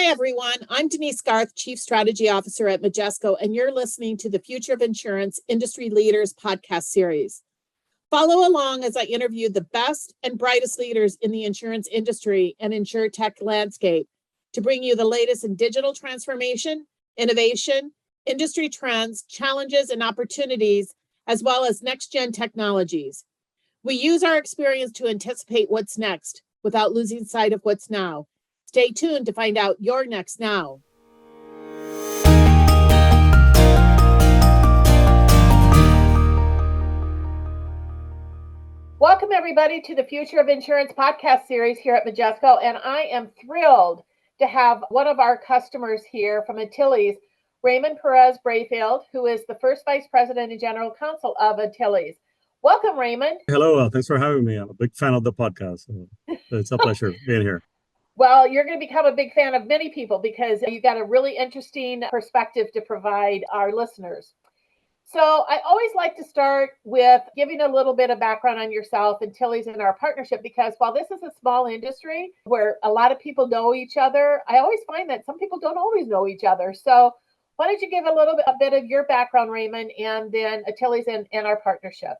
Hi, everyone. I'm Denise Garth, Chief Strategy Officer at Majesco, and you're listening to the Future of Insurance Industry Leaders podcast series. Follow along as I interview the best and brightest leaders in the insurance industry and insurtech landscape to bring you the latest in digital transformation, innovation, industry trends, challenges, and opportunities, as well as next-gen technologies. We use our experience to anticipate what's next without losing sight of what's now. Stay tuned to find out your next now. Welcome, everybody, to the Future of Insurance podcast series here at Majesco. And I am thrilled to have one of our customers here from Antilles, Raymond Perez Brayfield, who is the first Vice President and General Counsel of Antilles. Welcome, Raymond. Hello, thanks for having me. I'm a big fan of the podcast. So it's a pleasure being here. Well, you're going to become a big fan of many people because you've got a really interesting perspective to provide our listeners. So I always like to start with giving a little bit of background on yourself, Antilles, and our partnership, because while this is a small industry where a lot of people know each other, I always find that some people don't always know each other. So why don't you give a bit of your background, Raymond, and then Antilles and our partnership?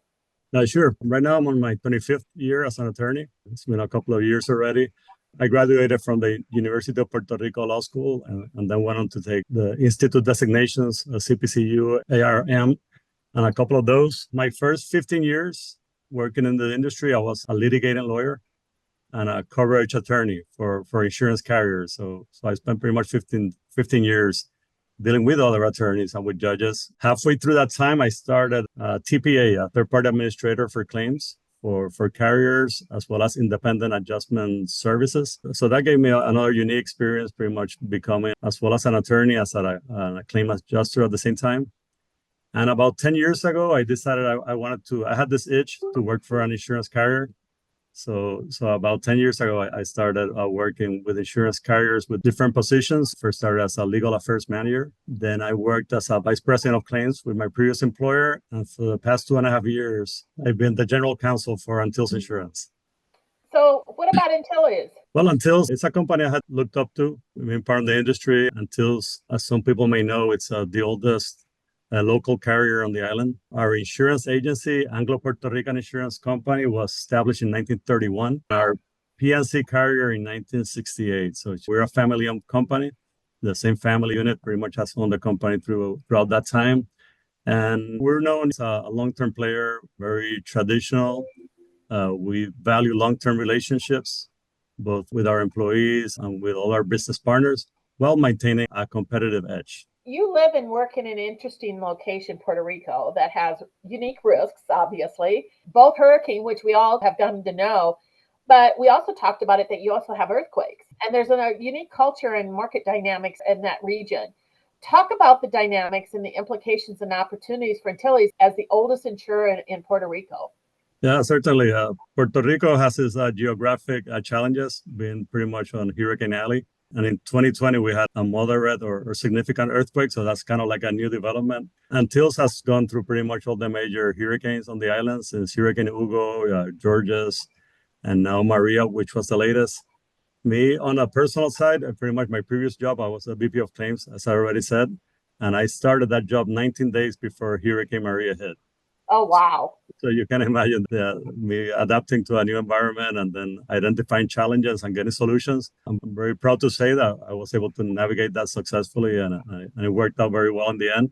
Sure. Right now, I'm on my 25th year as an attorney. It's been a couple of years already. I graduated from the University of Puerto Rico Law School and then went on to take the Institute designations, CPCU, ARM, and a couple of those. My first 15 years working in the industry, I was a litigating lawyer and a coverage attorney for insurance carriers. So I spent pretty much 15 years dealing with other attorneys and with judges. Halfway through that time, I started TPA, a third-party administrator for claims for carriers, as well as independent adjustment services. So that gave me another unique experience, pretty much becoming, as well as an attorney, as a claim adjuster at the same time. And about 10 years ago, I decided I had this itch to work for an insurance carrier. So about 10 years ago, I started working with insurance carriers with different positions. First started as a legal affairs manager. Then I worked as a vice president of claims with my previous employer. And for the past 2.5 years, I've been the general counsel for Antilles Insurance. So what about Antilles? Well, Antilles, it's a company I had looked up to. Being part of the industry. Antilles, as some people may know, it's the oldest local carrier on the island. Our insurance agency, Anglo-Puerto Rican Insurance Company, was established in 1931. Our PNC carrier in 1968. So we're a family-owned company. The same family unit pretty much has owned the company throughout that time. And we're known as a long-term player, very traditional. We value long-term relationships, both with our employees and with all our business partners, while maintaining a competitive edge. You live and work in an interesting location, Puerto Rico, that has unique risks, obviously, both hurricane, which we all have come to know, but we also talked about it that you also have earthquakes. And there's a unique culture and market dynamics in that region. Talk about the dynamics and the implications and opportunities for Antilles as the oldest insurer in Puerto Rico. Yeah, certainly. Puerto Rico has its geographic challenges, being pretty much on Hurricane Alley. And in 2020, we had a moderate or significant earthquake. So that's kind of like a new development. Antilles has gone through pretty much all the major hurricanes on the island since Hurricane Hugo, Georges, and now Maria, which was the latest. Me, on a personal side, pretty much my previous job, I was a VP of claims, as I already said. And I started that job 19 days before Hurricane Maria hit. Oh, wow. So you can imagine me adapting to a new environment and then identifying challenges and getting solutions. I'm very proud to say that I was able to navigate that successfully and it worked out very well in the end.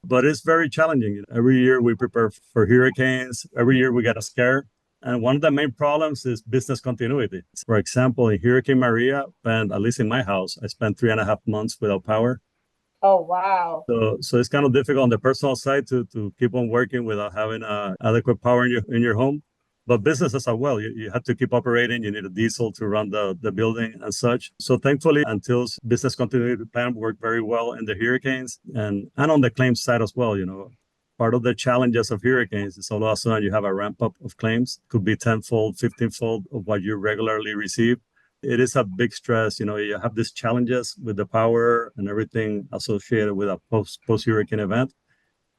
But it's very challenging. Every year we prepare for hurricanes. Every year we get a scare. And one of the main problems is business continuity. For example, in Hurricane Maria, and at least in my house, I spent 3.5 months without power. Oh, wow. So it's kind of difficult on the personal side to keep on working without having adequate power in your home. But businesses as well, you have to keep operating. You need a diesel to run the building and such. So thankfully, Antilles business continuity plan worked very well in the hurricanes and on the claims side as well. Part of the challenges of hurricanes is all of a sudden you have a ramp up of claims. Could be 10-fold, 15-fold of what you regularly receive. It is a big stress. You have these challenges with the power and everything associated with a post-hurricane event.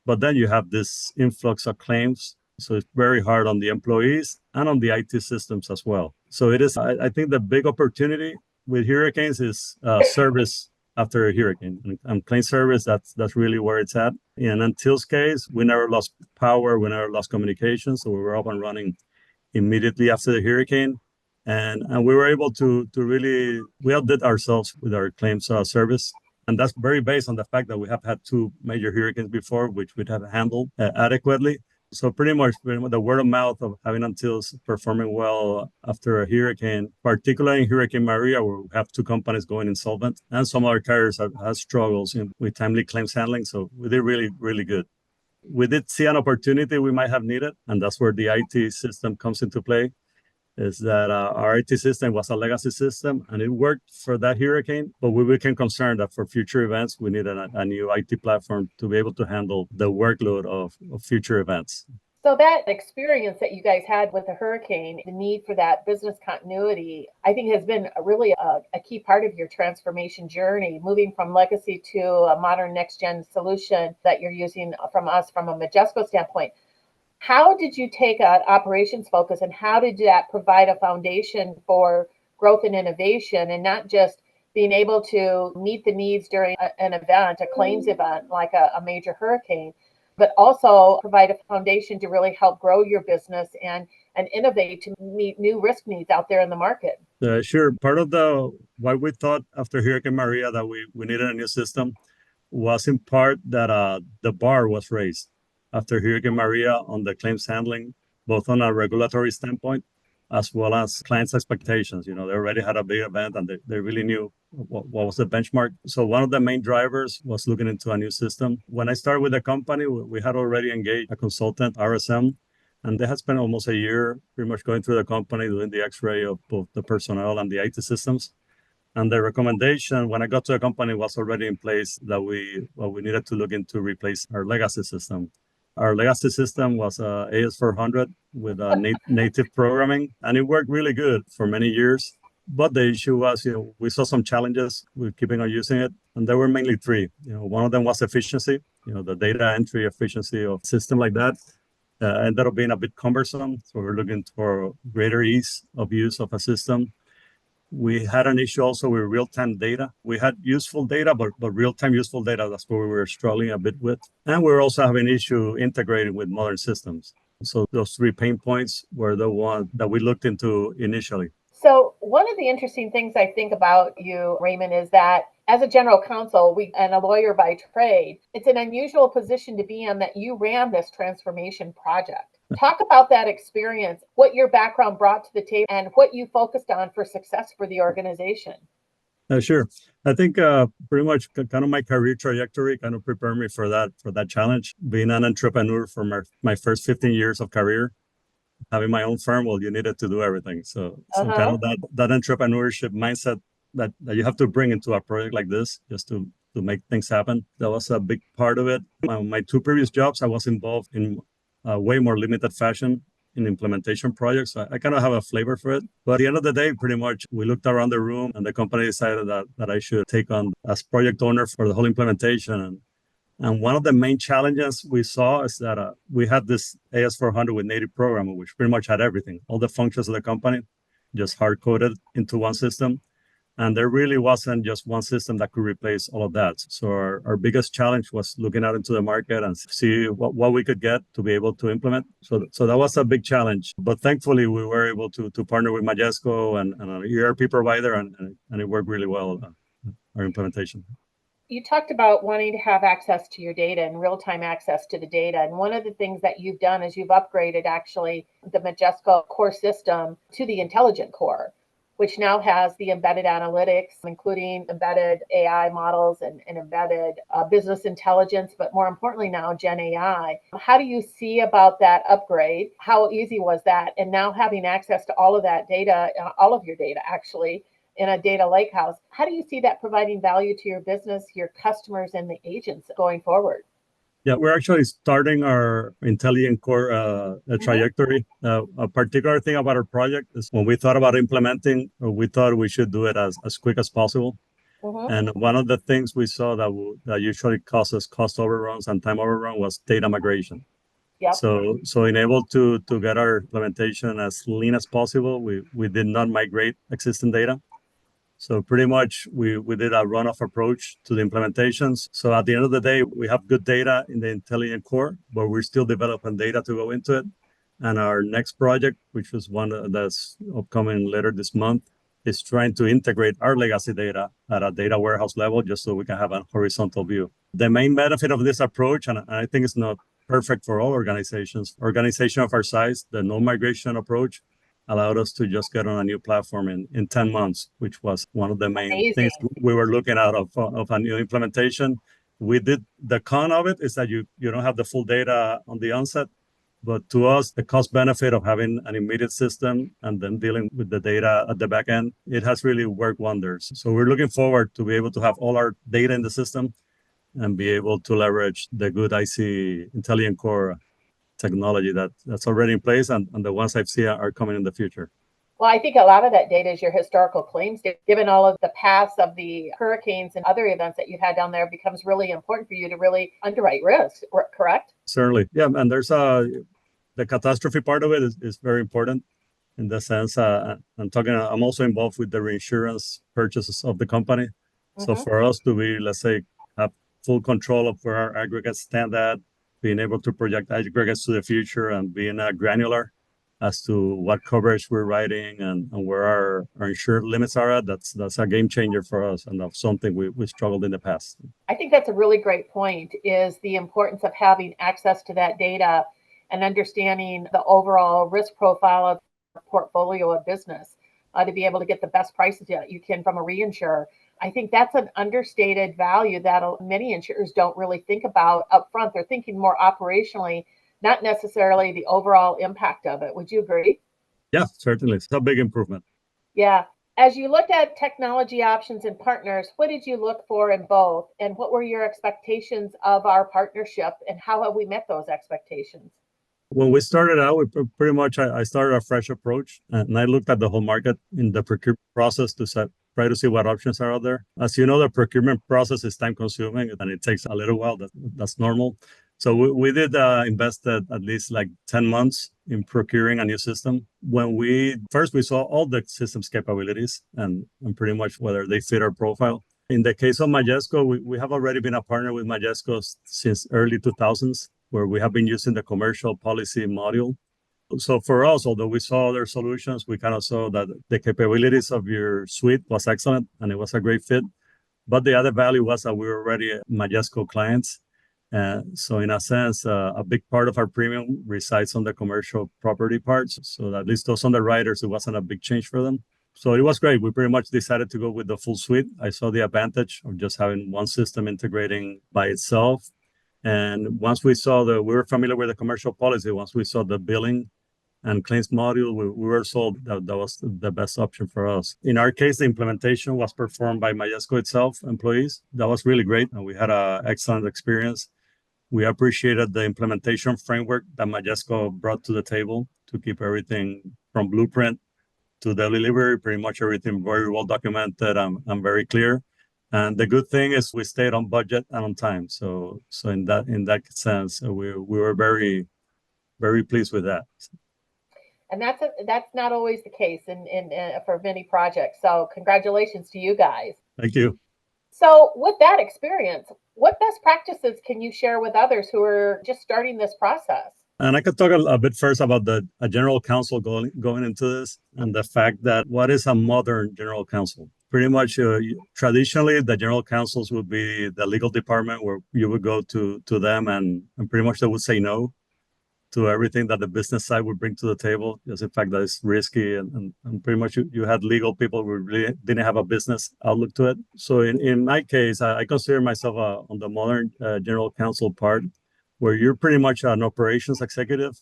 But then you have this influx of claims. So it's very hard on the employees and on the IT systems as well. So it is, I think, the big opportunity with hurricanes is service after a hurricane. And claim service, that's really where it's at. In Antilles' case, we never lost power, we never lost communication, so we were up and running immediately after the hurricane. And we were able to really, we outdid ourselves with our claims service. And that's very based on the fact that we have had two major hurricanes before, which we have handled adequately. So pretty much the word of mouth of having Antilles performing well after a hurricane, particularly in Hurricane Maria, where we have two companies going insolvent, and some other carriers have struggles with timely claims handling. So we did really, really good. We did see an opportunity we might have needed, and that's where the IT system comes into play. Is that our IT system was a legacy system and it worked for that hurricane, but we became concerned that for future events, we needed a new IT platform to be able to handle the workload of future events. So that experience that you guys had with the hurricane, the need for that business continuity, I think has been really a key part of your transformation journey, moving from legacy to a modern next-gen solution that you're using from us from a Majesco standpoint. How did you take an operations focus and how did that provide a foundation for growth and innovation and not just being able to meet the needs during an event, a claims event like a major hurricane, but also provide a foundation to really help grow your business and innovate to meet new risk needs out there in the market? Sure. Part of why we thought after Hurricane Maria that we needed a new system was in part that the bar was raised after Hurricane Maria on the claims handling, both on a regulatory standpoint as well as clients' expectations. They already had a big event and they really knew what was the benchmark. So one of the main drivers was looking into a new system. When I started with the company, we had already engaged a consultant, RSM, and they had spent almost a year pretty much going through the company, doing the x-ray of both the personnel and the IT systems. And the recommendation when I got to the company was already in place that we needed to look into replace our legacy system. Our legacy system was AS400 with native programming, and it worked really good for many years. But the issue was, we saw some challenges with keeping on using it, and there were mainly three. One of them was efficiency. The data entry efficiency of a system like that ended up being a bit cumbersome. So we're looking for greater ease of use of a system. We had an issue also with real-time data. We had useful data, but real-time useful data, that's where we were struggling a bit with. And we were also having an issue integrating with modern systems. So those three pain points were the one that we looked into initially. So one of the interesting things I think about you, Raymond, is that as a general counsel and a lawyer by trade, it's an unusual position to be in that you ran this transformation project. Talk about that experience, what your background brought to the table, and what you focused on for success for the organization. Sure. I think pretty much kind of my career trajectory kind of prepared me for that challenge. Being an entrepreneur for my first 15 years of career, having my own firm, well, you needed to do everything. So kind of that entrepreneurship mindset that you have to bring into a project like this just to make things happen. That was a big part of it. My two previous jobs, I was involved in way more limited fashion in implementation projects. So I kind of have a flavor for it. But at the end of the day, pretty much we looked around the room and the company decided that I should take on as project owner for the whole implementation. And one of the main challenges we saw is that we had this AS400 with native programming, which pretty much had everything, all the functions of the company, just hard-coded into one system. And there really wasn't just one system that could replace all of that. So our biggest challenge was looking out into the market and see what we could get to be able to implement. So that was a big challenge. But thankfully, we were able to partner with Majesco and an ERP provider, and it worked really well, our implementation. You talked about wanting to have access to your data and real-time access to the data. And one of the things that you've done is you've upgraded actually the Majesco core system to the intelligent core, which now has the embedded analytics, including embedded AI models and embedded business intelligence, but more importantly now, GenAI. How do you see about that upgrade? How easy was that? And now having access to all of that data, all of your data actually, in a data lakehouse, how do you see that providing value to your business, your customers, and the agents going forward? Yeah, we're actually starting our intelligent core trajectory. A particular thing about our project is when we thought about implementing, we thought we should do it as quick as possible. And one of the things we saw that usually causes cost overruns and time overrun was data migration. Yep. So in able to get our implementation as lean as possible, we did not migrate existing data. So pretty much we did a runoff approach to the implementations. So at the end of the day, we have good data in the intelligent core, but we're still developing data to go into it. And our next project, which is one that's upcoming later this month, is trying to integrate our legacy data at a data warehouse level just so we can have a horizontal view. The main benefit of this approach, and I think it's not perfect for all organization of our size, the no migration approach allowed us to just get on a new platform in 10 months, which was one of the main things we were looking at of a new implementation. The con of it is that you don't have the full data on the onset, but to us, the cost benefit of having an immediate system and then dealing with the data at the back end, it has really worked wonders. So we're looking forward to be able to have all our data in the system and be able to leverage the good IC Intelligent Core technology that's already in place, and the ones I've seen are coming in the future. Well, I think a lot of that data is your historical claims data. Given all of the past of the hurricanes and other events that you've had down there, becomes really important for you to really underwrite risk, correct? Certainly. Yeah, and there's the catastrophe part of it is very important in the sense, I'm also involved with the reinsurance purchases of the company. Mm-hmm. So for us to be, let's say, have full control of where our aggregates stand at, being able to project aggregates to the future and being granular as to what coverage we're writing and where our insured limits are at, that's a game changer for us, and that's something we struggled in the past. I think that's a really great point, is the importance of having access to that data and understanding the overall risk profile of the portfolio of business to be able to get the best prices that you can from a reinsurer. I think that's an understated value that many insurers don't really think about up front. They're thinking more operationally, not necessarily the overall impact of it. Would you agree? Yeah, certainly. It's a big improvement. Yeah. As you looked at technology options and partners, what did you look for in both? And what were your expectations of our partnership, and how have we met those expectations? When we started out, I started a fresh approach, and I looked at the whole market in the procurement process to try to see what options are out there. As you know, the procurement process is time consuming and it takes a little while. That's normal. So we did invest at least like 10 months in procuring a new system. When we saw all the system's capabilities and pretty much whether they fit our profile. In the case of Majesco, we have already been a partner with Majesco since early 2000s, where we have been using the commercial policy module. So for us, although we saw other solutions, we kind of saw that the capabilities of your suite was excellent and it was a great fit. But the other value was that we were already Majesco clients. So in a sense, a big part of our premium resides on the commercial property parts. So at least those underwriters, it wasn't a big change for them. So it was great. We pretty much decided to go with the full suite. I saw the advantage of just having one system integrating by itself. And once we were familiar with the commercial policy, once we saw the billing and claims module, we were sold that was the best option for us. In our case, the implementation was performed by Majesco itself, employees. That was really great, and we had an excellent experience. We appreciated the implementation framework that Majesco brought to the table to keep everything from blueprint to the delivery, pretty much everything very well documented and very clear. And the good thing is we stayed on budget and on time. So in that sense, we were very, very pleased with that. And that's not always the case for many projects. So congratulations to you guys. Thank you. So with that experience, what best practices can you share with others who are just starting this process? And I could talk a bit first about a general counsel going into this, and the fact that what is a modern general counsel? Pretty much traditionally, the general counsels would be the legal department where you would go to them and pretty much they would say no to everything that the business side would bring to the table, just the fact that it's risky and pretty much you had legal people who really didn't have a business outlook to it. So in my case, I consider myself on the modern general counsel part, where you're pretty much an operations executive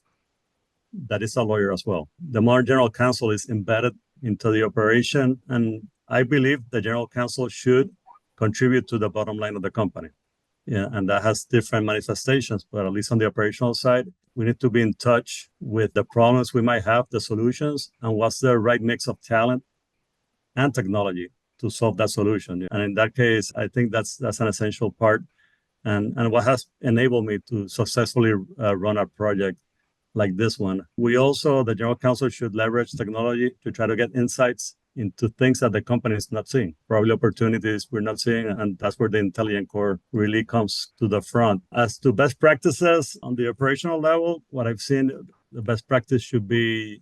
that is a lawyer as well. The modern general counsel is embedded into the operation, and I believe the general counsel should contribute to the bottom line of the company. Yeah, and that has different manifestations, but at least on the operational side, we need to be in touch with the problems we might have, the solutions, and what's the right mix of talent and technology to solve that solution. And in that case, I think that's an essential part, and what has enabled me to successfully run a project like this one. We also, the general counsel should leverage technology to try to get insights into things that the company is not seeing, probably opportunities we're not seeing. And that's where the intelligent core really comes to the front. As to best practices on the operational level, what I've seen, the best practice should be,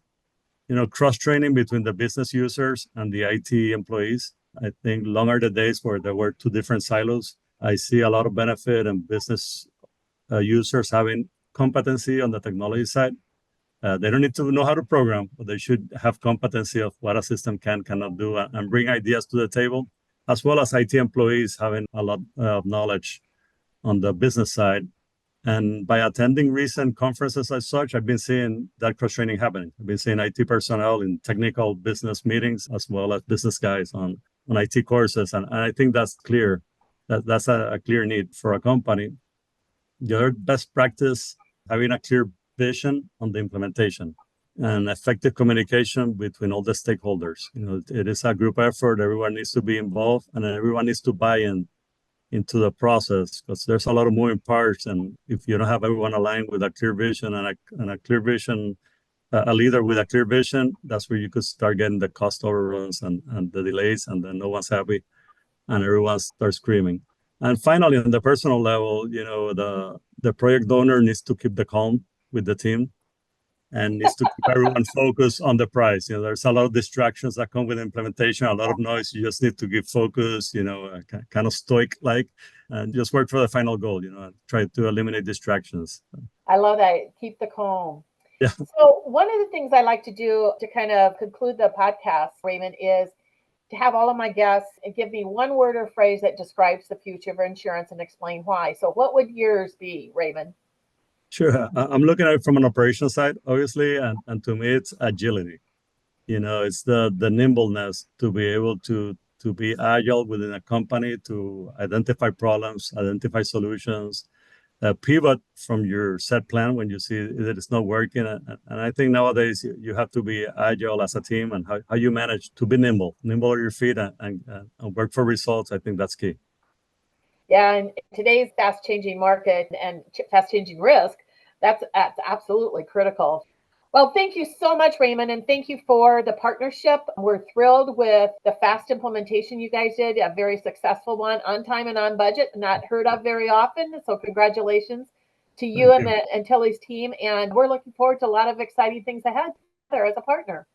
cross-training between the business users and the IT employees. I think long are the days where there were two different silos. I see a lot of benefit in business users having competency on the technology side. They don't need to know how to program, but they should have competency of what a system cannot do, and bring ideas to the table, as well as IT employees having a lot of knowledge on the business side. And by attending recent conferences as such, I've been seeing that cross-training happening. I've been seeing IT personnel in technical business meetings, as well as business guys on IT courses. And I think that's clear. That's a clear need for a company. The other best practice, having a clear vision on the implementation and effective communication between all the stakeholders. It is a group effort. Everyone needs to be involved, and everyone needs to buy into the process, because there's a lot of moving parts. And if you don't have everyone aligned with a clear vision and a clear vision, a leader with a clear vision, that's where you could start getting the cost overruns and the delays, and then no one's happy and everyone starts screaming. And finally, on the personal level, the project owner needs to keep the calm with the team and needs to keep everyone focused on the prize. There's a lot of distractions that come with implementation, a lot of noise. You just need to give focus, kind of stoic-like, and just work for the final goal, and try to eliminate distractions. I love that. Keep the calm. Yeah. So one of the things I like to do to kind of conclude the podcast, Raymond, is to have all of my guests give me one word or phrase that describes the future of insurance and explain why. So what would yours be, Raymond? Sure. I'm looking at it from an operational side, obviously, and to me, it's agility. It's the nimbleness to be able to be agile within a company, to identify problems, identify solutions, pivot from your set plan when you see that it's not working. And I think nowadays you have to be agile as a team, and how you manage to be nimble on your feet and work for results. I think that's key. Yeah, and today's fast-changing market and fast-changing risk, that's absolutely critical. Well, thank you so much, Raymond, and thank you for the partnership. We're thrilled with the fast implementation you guys did, a very successful one, on time and on budget, not heard of very often. So congratulations to you and the Antilles team, and we're looking forward to a lot of exciting things ahead there as a partner.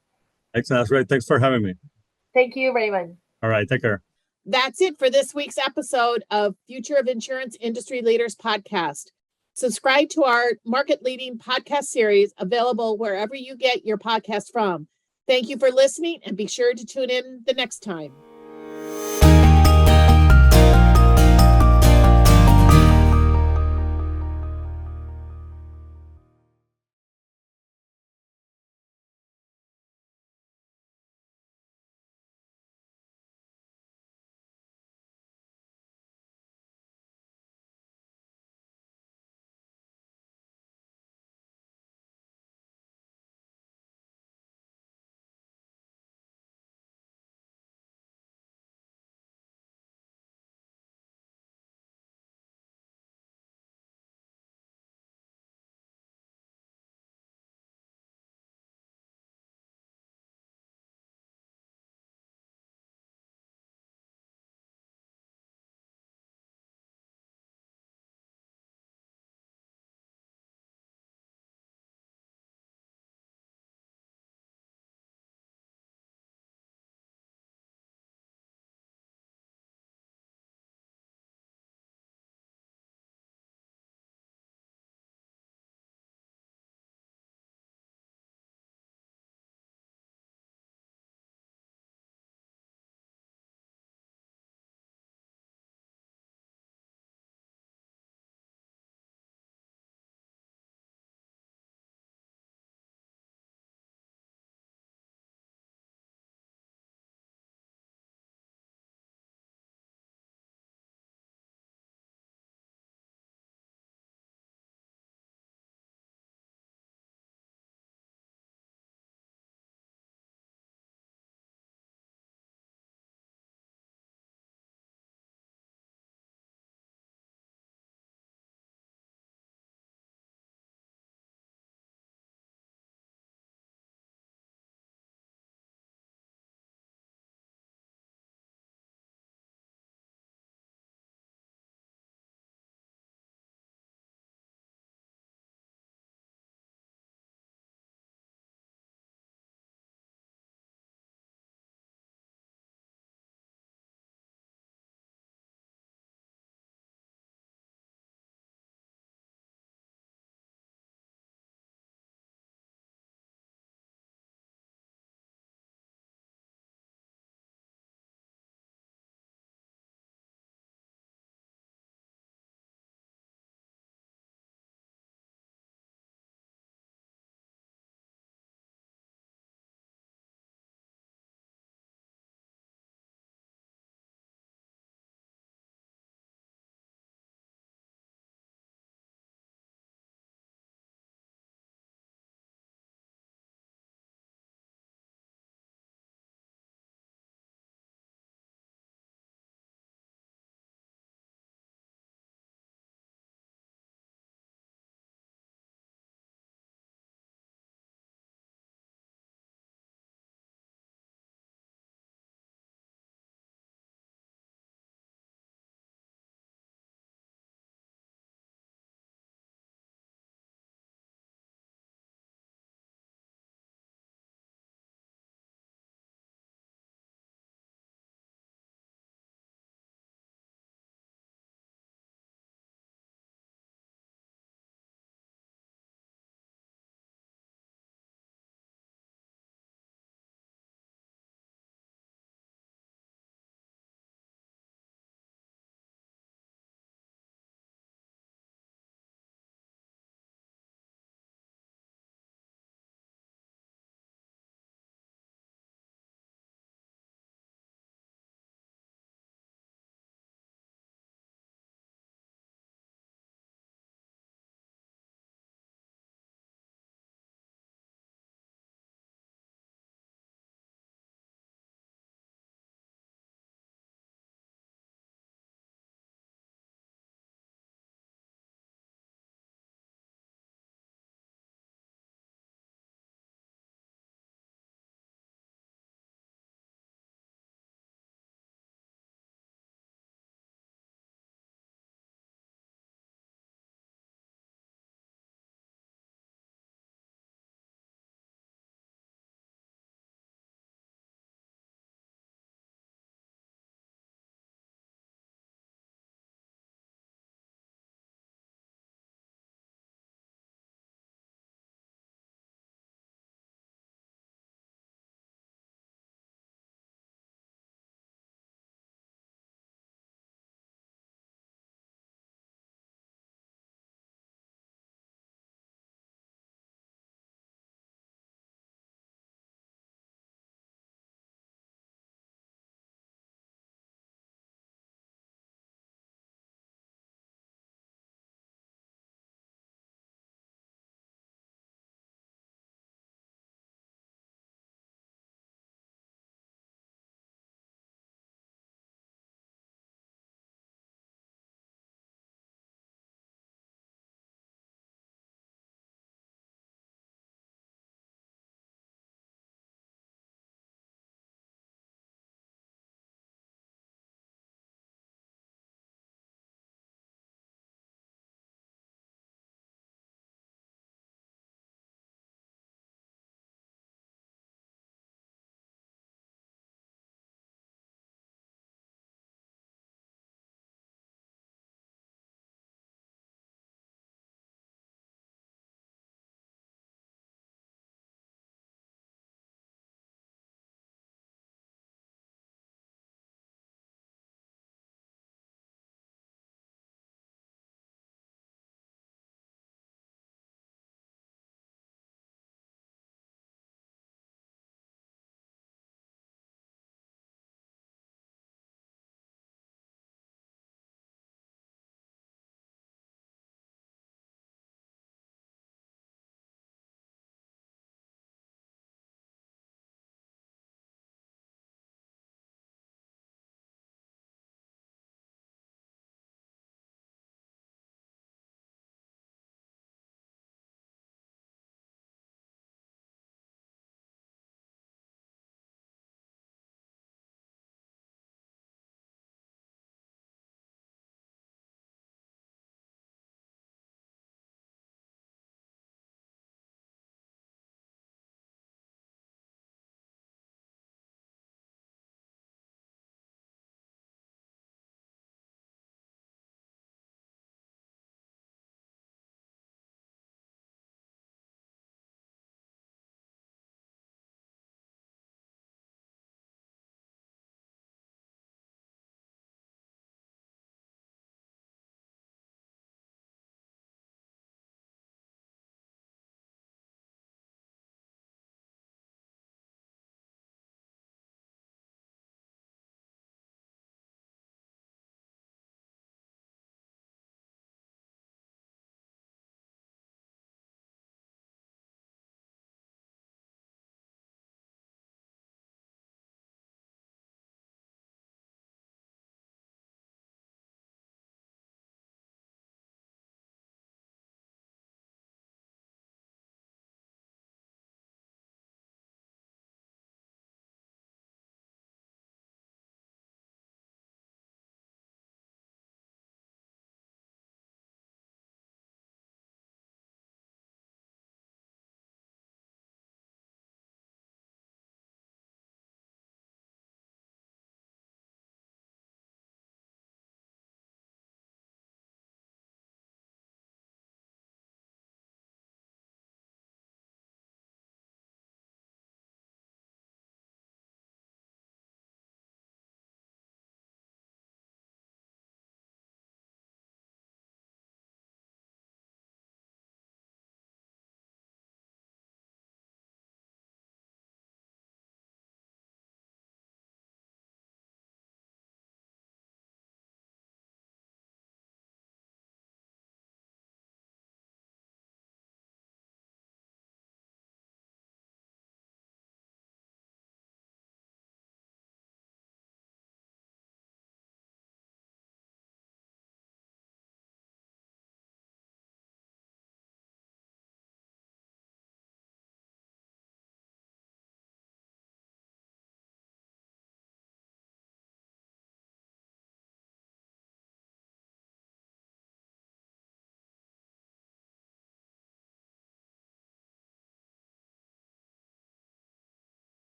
Excellent. That's great. Thanks for having me. Thank you, Raymond. All right. Take care. That's it for this week's episode of Future of Insurance Industry Leaders podcast. Subscribe to our market-leading podcast series, available wherever you get your podcast from. Thank you for listening, and be sure to tune in the next time.